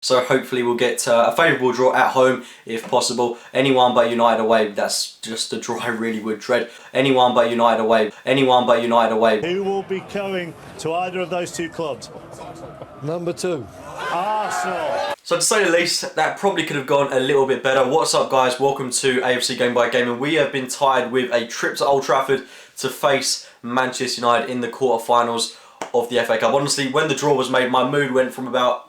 So hopefully we'll get a favourable draw at home if possible. Anyone but United away, that's just a draw I really would dread. Anyone but United away. Anyone but United away. Who will be going to either of those two clubs? Number 2. Arsenal. So to say the least, that probably could have gone a little bit better. What's up guys, welcome to AFC Game by Game, and we have been tied with a trip to Old Trafford to face Manchester United in the quarter-finals of the FA Cup. Honestly, when the draw was made, my mood went from about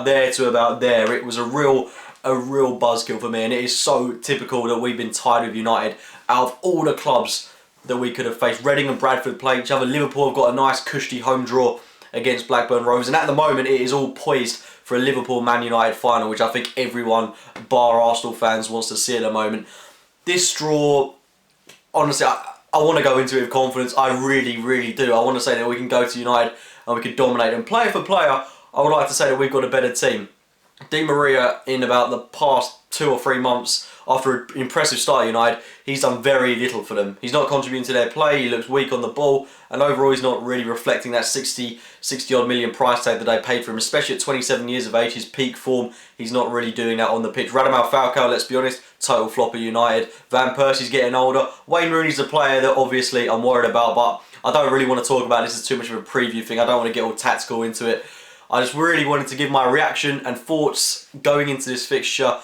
there to about there. It was a real buzzkill for me, and it is so typical that we've been tied with United. Out of all the clubs that we could have faced, Reading and Bradford play each other. Liverpool have got a nice cushy home draw against Blackburn Rovers, and at the moment it is all poised for a Liverpool-Man United final, which I think everyone, bar Arsenal fans, wants to see at the moment. This draw, honestly, I want to go into it with confidence. I really do. I want to say that we can go to United and we can dominate them. Player for player, I would like to say that we've got a better team. Di Maria, in about the past 2 or 3 months, after an impressive start at United, he's done very little for them. He's not contributing to their play, he looks weak on the ball, and overall he's not really reflecting that 60 odd million price tag that they paid for him, especially at 27 years of age, his peak form. He's not really doing that on the pitch. Radamel Falcao, let's be honest, total flop at United. Van Persie's getting older. Wayne Rooney's a player that obviously I'm worried about, but I don't really want to talk about this as too much of a preview thing. I don't want to get all tactical into it. I just really wanted to give my reaction and thoughts going into this fixture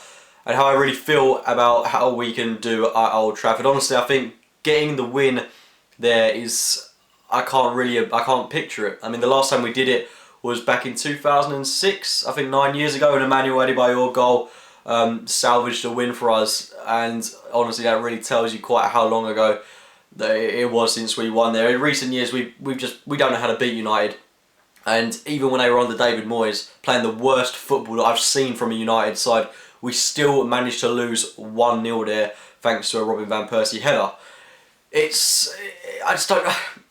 and how I really feel about how we can do at Old Trafford. Honestly, I think getting the win there is, I can't picture it. I mean, the last time we did it was back in 2006, I think 9 years ago, and Emmanuel Adebayor goal salvaged a win for us, and honestly that really tells you quite how long ago that it was since we won there. In recent years we don't know how to beat United. And even when they were under David Moyes, playing the worst football that I've seen from a United side, we still managed to lose 1-0 there, thanks to a Robin Van Persie header.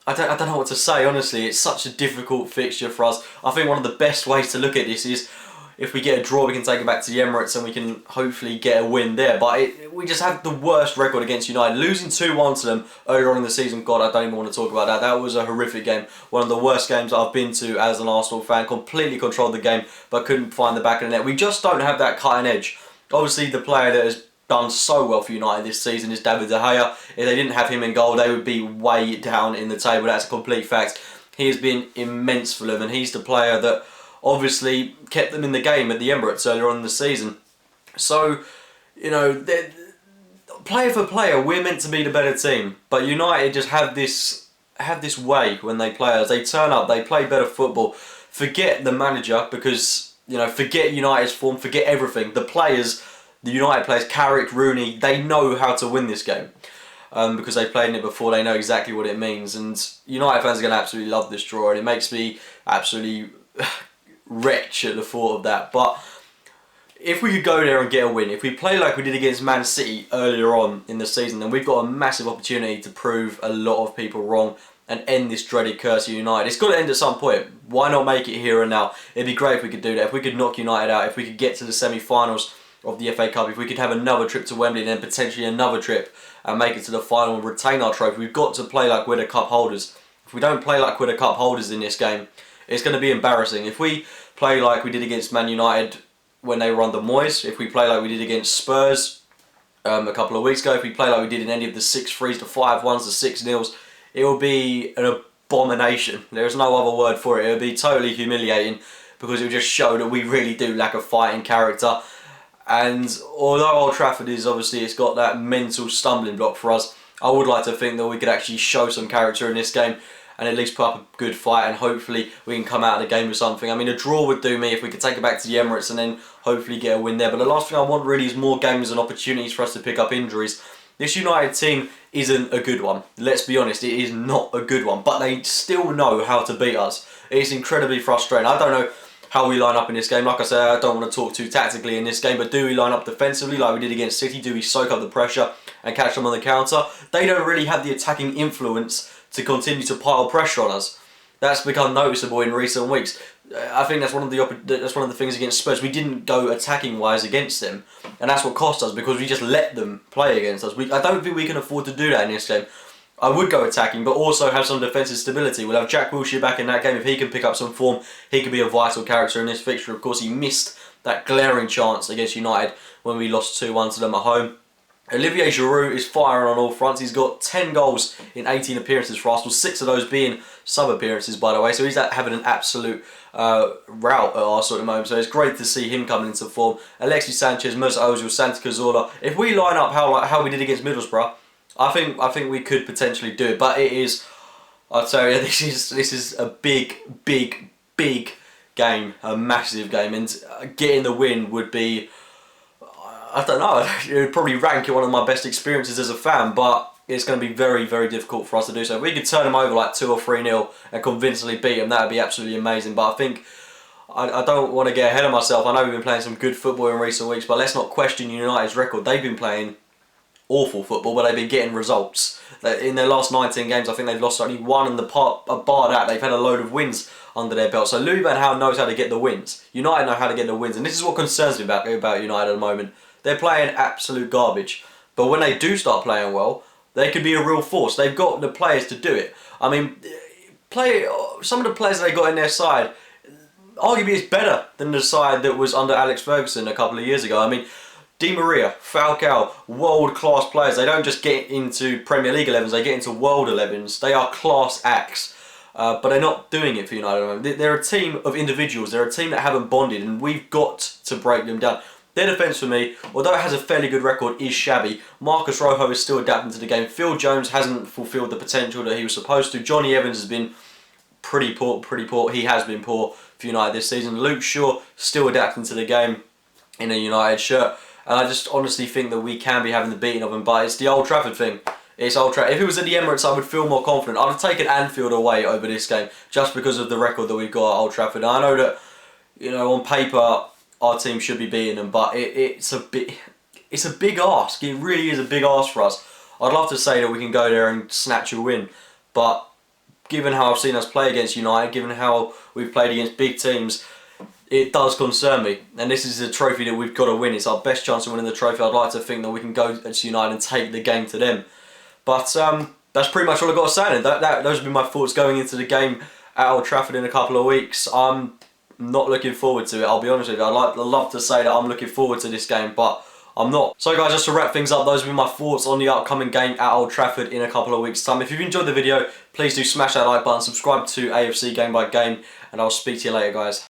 I don't know what to say, honestly. It's such a difficult fixture for us. I think one of the best ways to look at this is, if we get a draw, we can take it back to the Emirates and we can hopefully get a win there. But we just have the worst record against United. Losing 2-1 to them earlier on in the season, God, I don't even want to talk about that. That was a horrific game. One of the worst games I've been to as an Arsenal fan. Completely controlled the game, but couldn't find the back of the net. We just don't have that cutting edge. Obviously, the player that has done so well for United this season is David De Gea. If they didn't have him in goal, they would be way down in the table. That's a complete fact. He has been immense for them, and he's the player that obviously kept them in the game at the Emirates earlier on in the season. So, you know, player for player, we're meant to be the better team, but United just have this way when they play us. They turn up, they play better football. Forget the manager, because, you know, forget United's form, forget everything. The players, the United players, Carrick, Rooney, they know how to win this game. Because they played in it before, they know exactly what it means. And United fans are going to absolutely love this draw, and it makes me absolutely wretch at the thought of that. But if we could go there and get a win, if we play like we did against Man City earlier on in the season, then we've got a massive opportunity to prove a lot of people wrong and end this dreaded curse of United. It's got to end at some point. Why not make it here and now? It'd be great if we could do that. If we could knock United out, if we could get to the semi-finals of the FA Cup, if we could have another trip to Wembley and then potentially another trip and make it to the final and retain our trophy. We've got to play like we're the cup holders. If we don't play like we're the cup holders in this game, it's going to be embarrassing. If we play like we did against Man United when they were under Moyes, if we play like we did against Spurs a couple of weeks ago, if we play like we did in any of the 6-3s, the 5-1s, the 6-0s, it will be an abomination. There's no other word for it. It will be totally humiliating, because it will just show that we really do lack a fighting character. And although Old Trafford is obviously, it's got that mental stumbling block for us, I would like to think that we could actually show some character in this game and at least put up a good fight, and hopefully we can come out of the game with something. I mean, a draw would do me if we could take it back to the Emirates and then hopefully get a win there. But the last thing I want really is more games and opportunities for us to pick up injuries. This United team isn't a good one. Let's be honest, it is not a good one. But they still know how to beat us. It's incredibly frustrating. I don't know how we line up in this game. Like I said, I don't want to talk too tactically in this game, but do we line up defensively like we did against City? Do we soak up the pressure and catch them on the counter? They don't really have the attacking influence to continue to pile pressure on us. That's become noticeable in recent weeks. I think that's one of the things against Spurs. We didn't go attacking wise against them, and that's what cost us, because we just let them play against us. I don't think we can afford to do that in this game. I would go attacking, but also have some defensive stability. We'll have Jack Wilshere back in that game. If he can pick up some form, he could be a vital character in this fixture. Of course, he missed that glaring chance against United when we lost 2-1 to them at home. Olivier Giroud is firing on all fronts. He's got 10 goals in 18 appearances for Arsenal, 6 of those being sub-appearances, by the way. So he's having an absolute rout at Arsenal at the moment. So it's great to see him coming into form. Alexis Sanchez, Mesut Ozil, Santi Cazorla. If we line up how we did against Middlesbrough, I think we could potentially do it. But it is, I'll tell you, this is a big game, a massive game, and getting the win would be, I don't know, it would probably rank it one of my best experiences as a fan, but it's going to be very difficult for us to do so. If we could turn them over like 2 or 3-0 and convincingly beat them, that would be absolutely amazing. But I think, I don't want to get ahead of myself. I know we've been playing some good football in recent weeks, but let's not question United's record. They've been playing awful football, but they've been getting results. In their last 19 games, I think they've lost only one, and bar that, they've had a load of wins under their belt. So Louis van Gaal knows how to get the wins. United know how to get the wins, and this is what concerns me about United at the moment. They're playing absolute garbage, but when they do start playing well, they could be a real force. They've got the players to do it. I mean, some of the players they got in their side, arguably is better than the side that was under Alex Ferguson a couple of years ago. I mean, Di Maria, Falcao, world-class players. They don't just get into Premier League 11s, they get into world 11s. They are class acts, but they're not doing it for United at the moment. They're a team of individuals. They're a team that haven't bonded, and we've got to break them down. Their defence for me, although it has a fairly good record, is shabby. Marcus Rojo is still adapting to the game. Phil Jones hasn't fulfilled the potential that he was supposed to. Johnny Evans has been pretty poor. He has been poor for United this season. Luke Shaw still adapting to the game in a United shirt. And I just honestly think that we can be having the beating of them, but it's the Old Trafford thing. It's Old Trafford. If it was at the Emirates, I would feel more confident. I'd have taken Anfield away over this game, just because of the record that we've got at Old Trafford. And I know that, you know, on paper, our team should be beating them, but it's a big ask. It really is a big ask for us. I'd love to say that we can go there and snatch a win, but given how I've seen us play against United, given how we've played against big teams, it does concern me. And this is a trophy that we've got to win. It's our best chance of winning the trophy. I'd like to think that we can go to United and take the game to them. But that's pretty much all I've got to say. Those have been my thoughts going into the game at Old Trafford in a couple of weeks. I'm not looking forward to it, I'll be honest with you. I'd love to say that I'm looking forward to this game, but I'm not. So guys, just to wrap things up, those have been my thoughts on the upcoming game at Old Trafford in a couple of weeks' time. If you've enjoyed the video, please do smash that like button, subscribe to AFC Game by Game, and I'll speak to you later, guys.